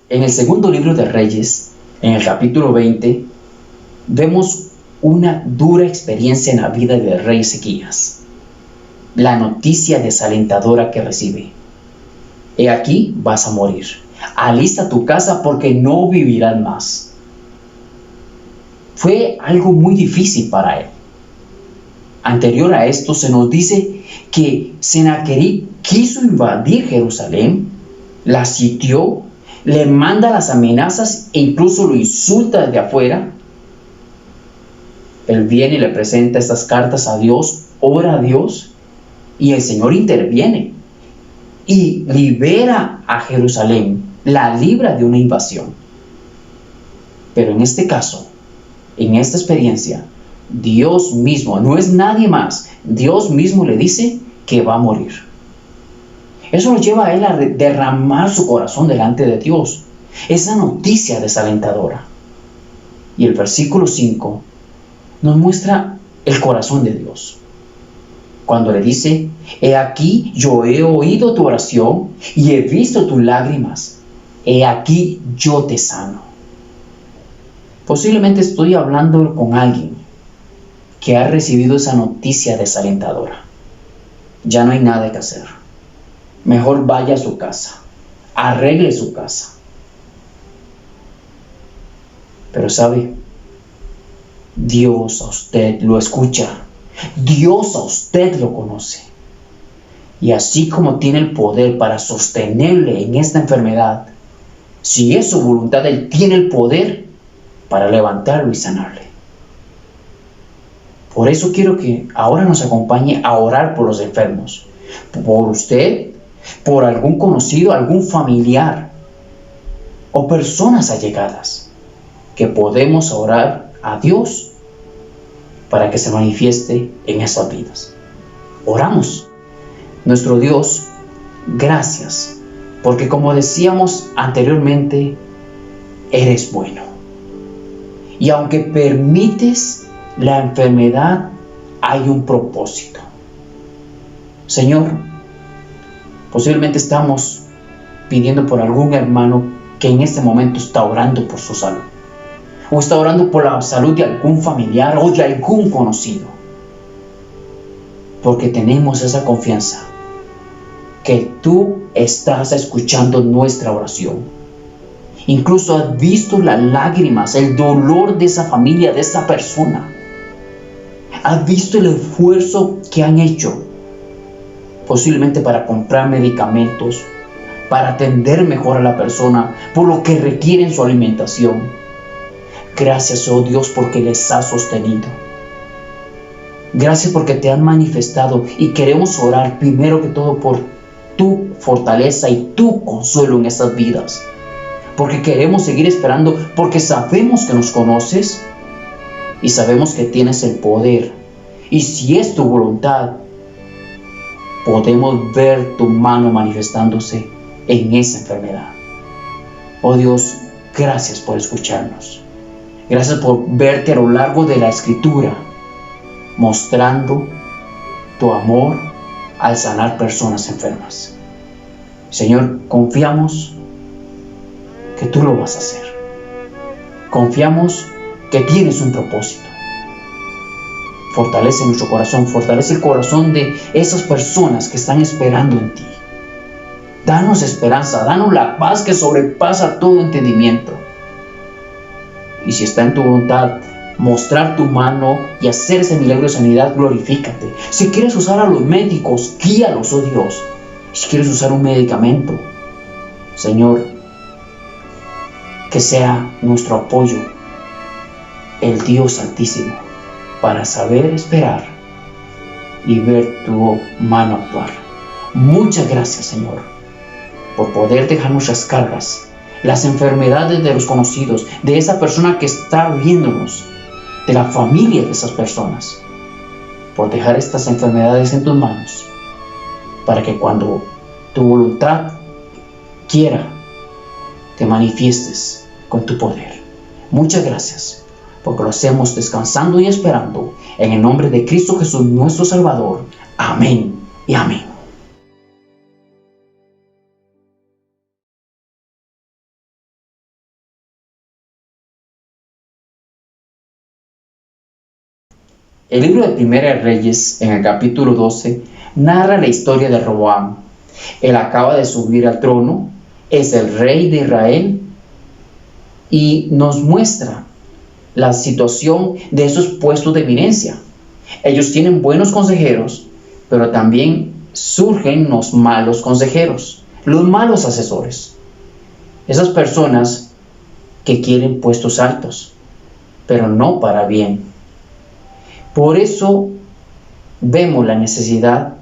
En el segundo libro de Reyes, en el capítulo 20, vemos una dura experiencia en la vida del rey Ezequías. La noticia desalentadora que recibe: he aquí, vas a morir. Alista tu casa porque no vivirás más. Fue algo muy difícil para él. Anterior a esto se nos dice que Sennacherib quiso invadir Jerusalén, la sitió, le manda las amenazas e incluso lo insulta desde afuera. Él viene y le presenta estas cartas a Dios, ora a Dios, y el Señor interviene y libera a Jerusalén, la libra de una invasión. Pero en este caso, en esta experiencia, Dios mismo, no es nadie más, Dios mismo le dice que va a morir. Eso lo lleva a él a derramar su corazón delante de Dios. Esa noticia desalentadora. Y el versículo 5 nos muestra el corazón de Dios, cuando le dice: he aquí, yo he oído tu oración y he visto tus lágrimas. He aquí, yo te sano. Posiblemente estoy hablando con alguien que ha recibido esa noticia desalentadora. Ya no hay nada que hacer. Mejor vaya a su casa, arregle su casa. Pero ¿sabe? Dios a usted lo escucha. Dios a usted lo conoce. Y así como tiene el poder para sostenerle en esta enfermedad, si es su voluntad, Él tiene el poder para levantarlo y sanarle. Por eso quiero que ahora nos acompañe a orar por los enfermos. Por usted, por algún conocido, algún familiar o personas allegadas, que podemos orar a Dios para que se manifieste en esas vidas. Oramos. Nuestro Dios, gracias, porque como decíamos anteriormente, eres bueno. Y aunque permites la enfermedad, hay un propósito. Señor, posiblemente estamos pidiendo por algún hermano que en este momento está orando por su salud, o está orando por la salud de algún familiar o de algún conocido, porque tenemos esa confianza que tú estás escuchando nuestra oración. Incluso has visto las lágrimas, el dolor de esa familia, de esa persona. Has visto el esfuerzo que han hecho, posiblemente para comprar medicamentos, para atender mejor a la persona, por lo que requieren su alimentación. Gracias, oh Dios, porque les has sostenido. Gracias porque te han manifestado, y queremos orar primero que todo por tu fortaleza y tu consuelo en estas vidas. Porque queremos seguir esperando, porque sabemos que nos conoces y sabemos que tienes el poder. Y si es tu voluntad, podemos ver tu mano manifestándose en esa enfermedad. Oh Dios, gracias por escucharnos. Gracias por verte a lo largo de la Escritura, mostrando tu amor al sanar personas enfermas. Señor, confiamos que tú lo vas a hacer. Confiamos que tienes un propósito. Fortalece nuestro corazón, fortalece el corazón de esas personas que están esperando en ti. Danos esperanza, danos la paz que sobrepasa todo entendimiento. Y si está en tu voluntad mostrar tu mano y hacer ese milagro de sanidad, glorifícate. Si quieres usar a los médicos, guíalos, oh Dios. Si quieres usar un medicamento, Señor, que sea nuestro apoyo el Dios Altísimo, para saber esperar y ver tu mano actuar. Muchas gracias, Señor, por poder dejar nuestras cargas las enfermedades de los conocidos, de esa persona que está viéndonos, de la familia de esas personas, por dejar estas enfermedades en tus manos, para que cuando tu voluntad quiera, te manifiestes con tu poder. Muchas gracias, porque lo hacemos descansando y esperando en el nombre de Cristo Jesús, nuestro Salvador. Amén y amén. El libro de Primera de Reyes, en el capítulo 12, narra la historia de Roboam. Él acaba de subir al trono, es el rey de Israel y nos muestra la situación de esos puestos de eminencia. Ellos tienen buenos consejeros, pero también surgen los malos consejeros, los malos asesores. Esas personas que quieren puestos altos, pero no para bien. Por eso vemos la necesidad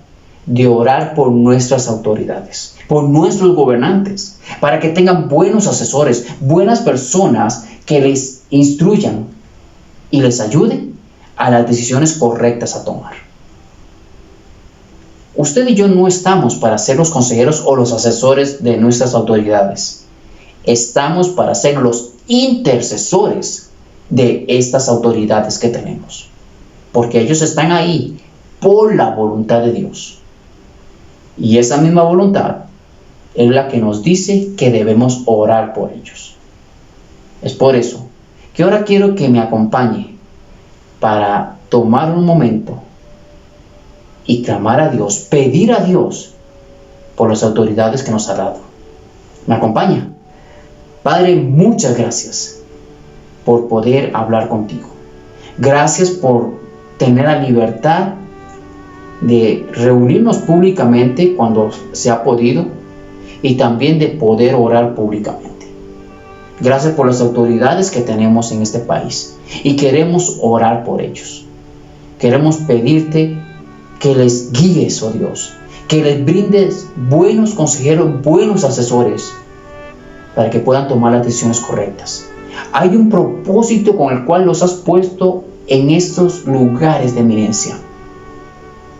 de orar por nuestras autoridades, por nuestros gobernantes, para que tengan buenos asesores, buenas personas que les instruyan y les ayuden a las decisiones correctas a tomar. Usted y yo no estamos para ser los consejeros o los asesores de nuestras autoridades. Estamos para ser los intercesores de estas autoridades que tenemos, porque ellos están ahí por la voluntad de Dios. Y esa misma voluntad es la que nos dice que debemos orar por ellos. Es por eso que ahora quiero que me acompañe para tomar un momento y clamar a Dios, pedir a Dios por las autoridades que nos ha dado. ¿Me acompaña? Padre, muchas gracias por poder hablar contigo. Gracias por tener la libertad de reunirnos públicamente cuando se ha podido y también de poder orar públicamente. Gracias por las autoridades que tenemos en este país y queremos orar por ellos. Queremos pedirte que les guíes, oh Dios, que les brindes buenos consejeros, buenos asesores para que puedan tomar las decisiones correctas. Hay un propósito con el cual los has puesto en estos lugares de eminencia.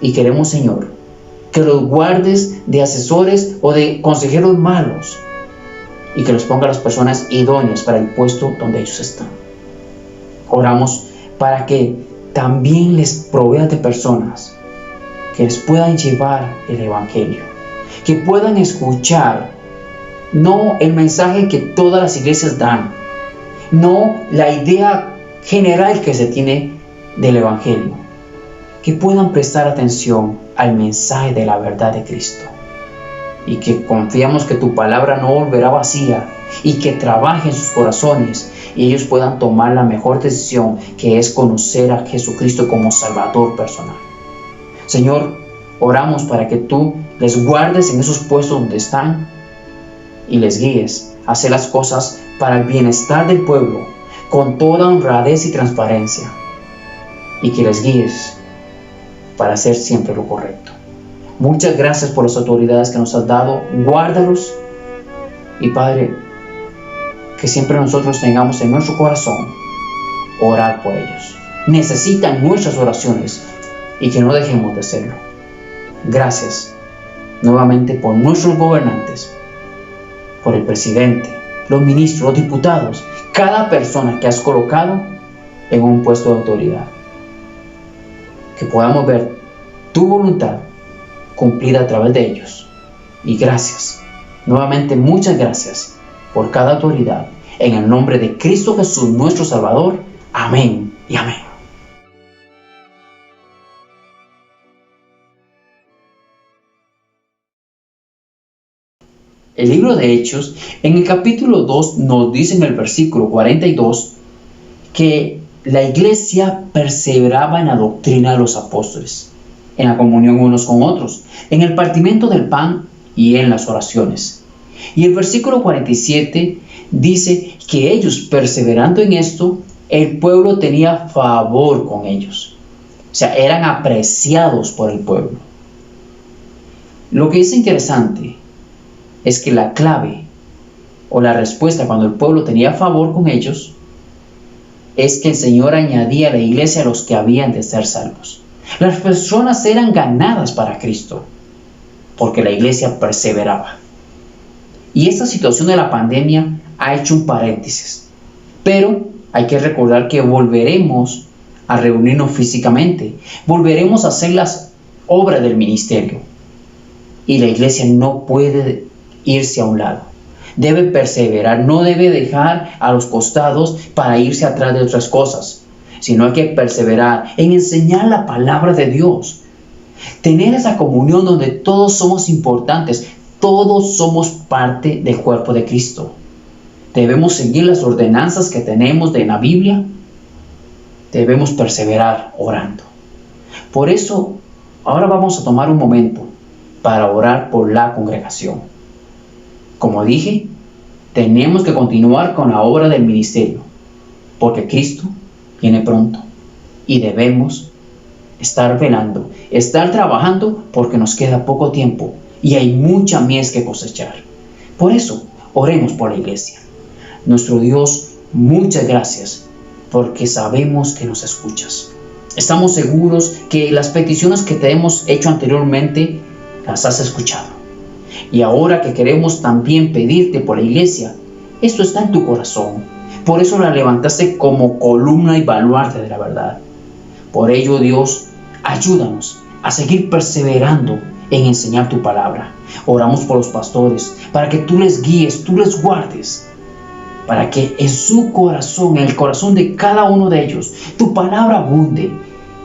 Y queremos, Señor, que los guardes de asesores o de consejeros malos y que los ponga las personas idóneas para el puesto donde ellos están. Oramos para que también les proveas de personas que les puedan llevar el Evangelio, que puedan escuchar no el mensaje que todas las iglesias dan, no la idea general que se tiene del Evangelio, que puedan prestar atención al mensaje de la verdad de Cristo y que confiamos que tu palabra no volverá vacía y que trabaje en sus corazones y ellos puedan tomar la mejor decisión, que es conocer a Jesucristo como Salvador personal. Señor, oramos para que tú les guardes en esos puestos donde están y les guíes a hacer las cosas para el bienestar del pueblo con toda honradez y transparencia, y que les guíes para hacer siempre lo correcto. Muchas gracias por las autoridades que nos has dado. Guárdalos y, Padre, que siempre nosotros tengamos en nuestro corazón orar por ellos. Necesitan nuestras oraciones y que no dejemos de hacerlo. Gracias nuevamente por nuestros gobernantes, por el presidente, los ministros, los diputados, cada persona que has colocado en un puesto de autoridad. Que podamos ver tu voluntad cumplida a través de ellos. Y gracias, nuevamente muchas gracias por cada autoridad. En el nombre de Cristo Jesús, nuestro Salvador. Amén y amén. El libro de Hechos, en el capítulo 2, nos dice en el versículo 42 que la iglesia perseveraba en la doctrina de los apóstoles, en la comunión unos con otros, en el partimiento del pan y en las oraciones. Y el versículo 47 dice que ellos, perseverando en esto, el pueblo tenía favor con ellos. O sea, eran apreciados por el pueblo. Lo que es interesante es que la clave o la respuesta cuando el pueblo tenía favor con ellos, es que el Señor añadía a la iglesia a los que habían de ser salvos. Las personas eran ganadas para Cristo, porque la iglesia perseveraba. Y esta situación de la pandemia ha hecho un paréntesis. Pero hay que recordar que volveremos a reunirnos físicamente. Volveremos a hacer las obras del ministerio. Y la iglesia no puede irse a un lado. Debe perseverar, no debe dejar a los costados para irse atrás de otras cosas, sino hay que perseverar en enseñar la palabra de Dios. Tener esa comunión donde todos somos importantes, todos somos parte del cuerpo de Cristo. Debemos seguir las ordenanzas que tenemos en la Biblia. Debemos perseverar orando. Por eso, ahora vamos a tomar un momento para orar por la congregación. Como dije, tenemos que continuar con la obra del ministerio, porque Cristo viene pronto y debemos estar velando, estar trabajando, porque nos queda poco tiempo y hay mucha mies que cosechar. Por eso, oremos por la iglesia. Nuestro Dios, muchas gracias, porque sabemos que nos escuchas. Estamos seguros que las peticiones que te hemos hecho anteriormente las has escuchado. Y ahora que queremos también pedirte por la iglesia, esto está en tu corazón. Por eso la levantaste como columna y baluarte de la verdad. Por ello, Dios, ayúdanos a seguir perseverando en enseñar tu palabra. Oramos por los pastores, para que tú les guíes, tú les guardes, para que en su corazón, en el corazón de cada uno de ellos, tu palabra abunde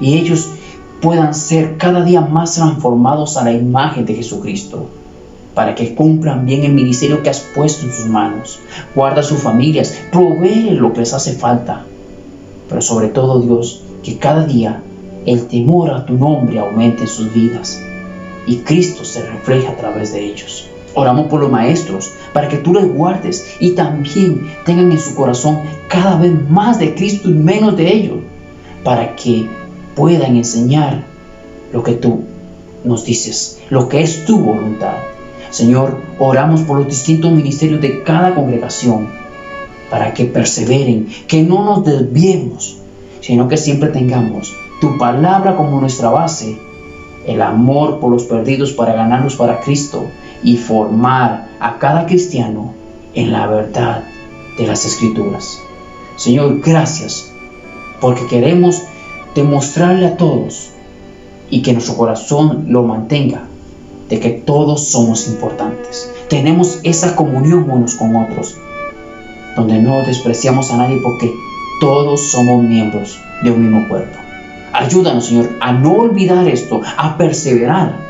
y ellos puedan ser cada día más transformados a la imagen de Jesucristo, para que cumplan bien el ministerio que has puesto en sus manos. Guarda sus familias, provee lo que les hace falta, pero sobre todo, Dios, que cada día el temor a tu nombre aumente en sus vidas y Cristo se refleja a través de ellos. Oramos por los maestros, para que tú les guardes y también tengan en su corazón cada vez más de Cristo y menos de ellos, para que puedan enseñar lo que tú nos dices, lo que es tu voluntad. Señor, oramos por los distintos ministerios de cada congregación, para que perseveren, que no nos desviemos, sino que siempre tengamos tu palabra como nuestra base, el amor por los perdidos para ganarlos para Cristo y formar a cada cristiano en la verdad de las Escrituras. Señor, gracias, porque queremos demostrarle a todos y que nuestro corazón lo mantenga, de que todos somos importantes. Tenemos esa comunión unos con otros, donde no despreciamos a nadie, porque todos somos miembros de un mismo cuerpo. Ayúdanos, Señor, a no olvidar esto, a perseverar,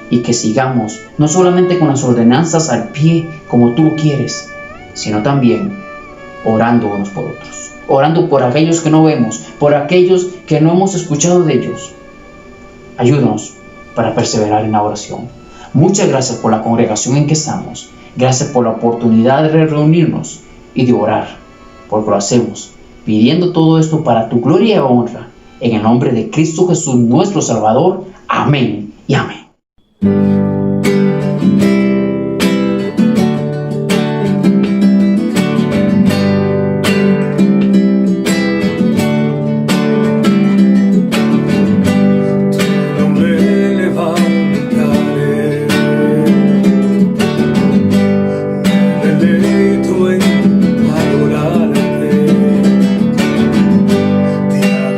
y que sigamos no solamente con las ordenanzas al pie como tú quieres, sino también orando unos por otros, orando por aquellos que no vemos, por aquellos que no hemos escuchado de ellos. Ayúdanos para perseverar en la oración. Muchas gracias por la congregación en que estamos. Gracias por la oportunidad de reunirnos y de orar, porque lo hacemos pidiendo todo esto para tu gloria y honra, en el nombre de Cristo Jesús, nuestro Salvador. Amén y amén.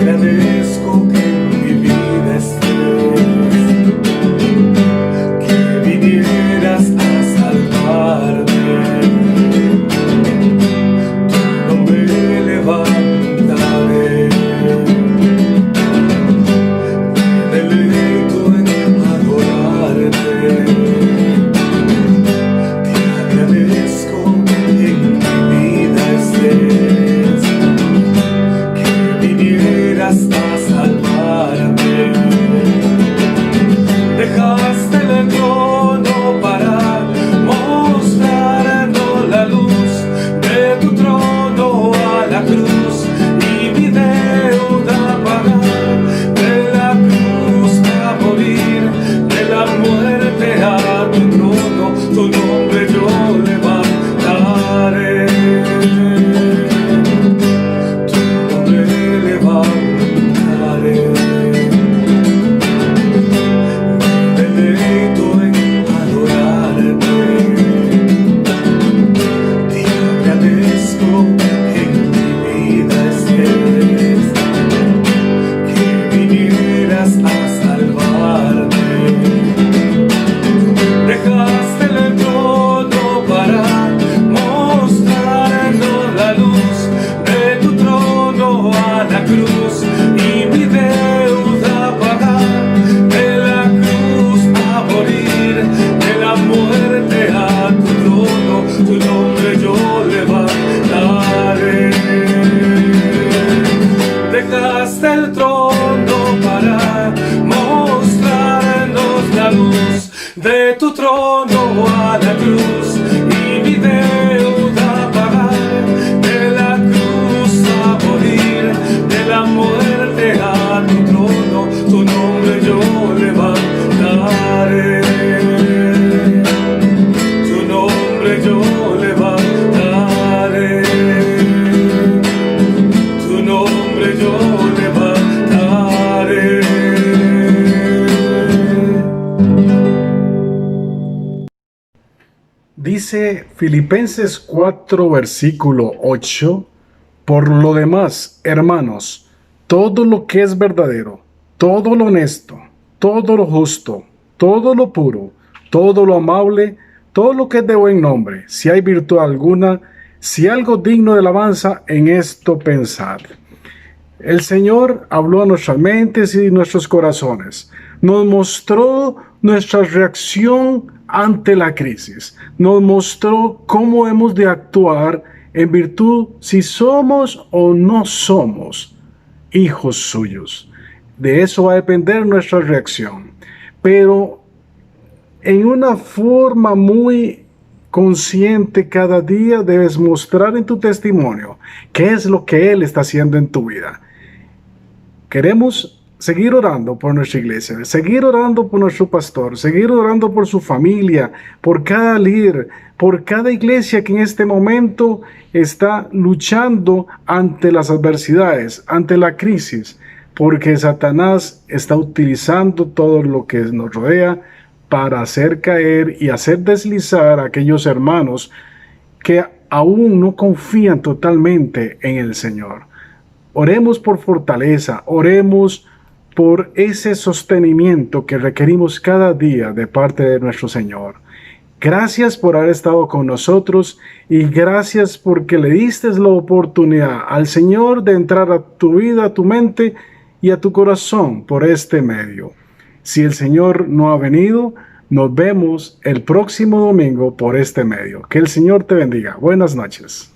Agradezco que en mi vida estés. en mi vida estés, que vinieras a salvarme. Dejaste el trono para mostrarnos la luz de tu trono a la cruz, y mi deuda pagar, de la cruz a morir, de la muerte a tu trono, tu nombre yo levantaré. Dejaste el trono para mostrarnos la luz de tu trono a la cruz, y mi deuda pagar, de la cruz a morir, de la muerte a tu trono, tu nombre yo levantaré. Tu nombre yo levantaré. Tu nombre yo levantaré. Dice Filipenses 4, versículo 8, por lo demás, hermanos, todo lo que es verdadero, todo lo honesto, todo lo justo, todo lo puro, todo lo amable, todo lo que es de buen nombre, si hay virtud alguna, si algo digno de alabanza, en esto pensad. El Señor habló a nuestras mentes y nuestros corazones. Nos mostró nuestra reacción ante la crisis. Nos mostró cómo hemos de actuar en virtud si somos o no somos hijos suyos. De eso va a depender nuestra reacción. Pero en una forma muy consciente, cada día debes mostrar en tu testimonio qué es lo que Él está haciendo en tu vida. Queremos seguir orando por nuestra iglesia, seguir orando por nuestro pastor, seguir orando por su familia, por cada líder, por cada iglesia que en este momento está luchando ante las adversidades, ante la crisis, porque Satanás está utilizando todo lo que nos rodea para hacer caer y hacer deslizar a aquellos hermanos que aún no confían totalmente en el Señor. Oremos por fortaleza, oremos por ese sostenimiento que requerimos cada día de parte de nuestro Señor. Gracias por haber estado con nosotros y gracias porque le diste la oportunidad al Señor de entrar a tu vida, a tu mente y a tu corazón por este medio. Si el Señor no ha venido, nos vemos el próximo domingo por este medio. Que el Señor te bendiga. Buenas noches.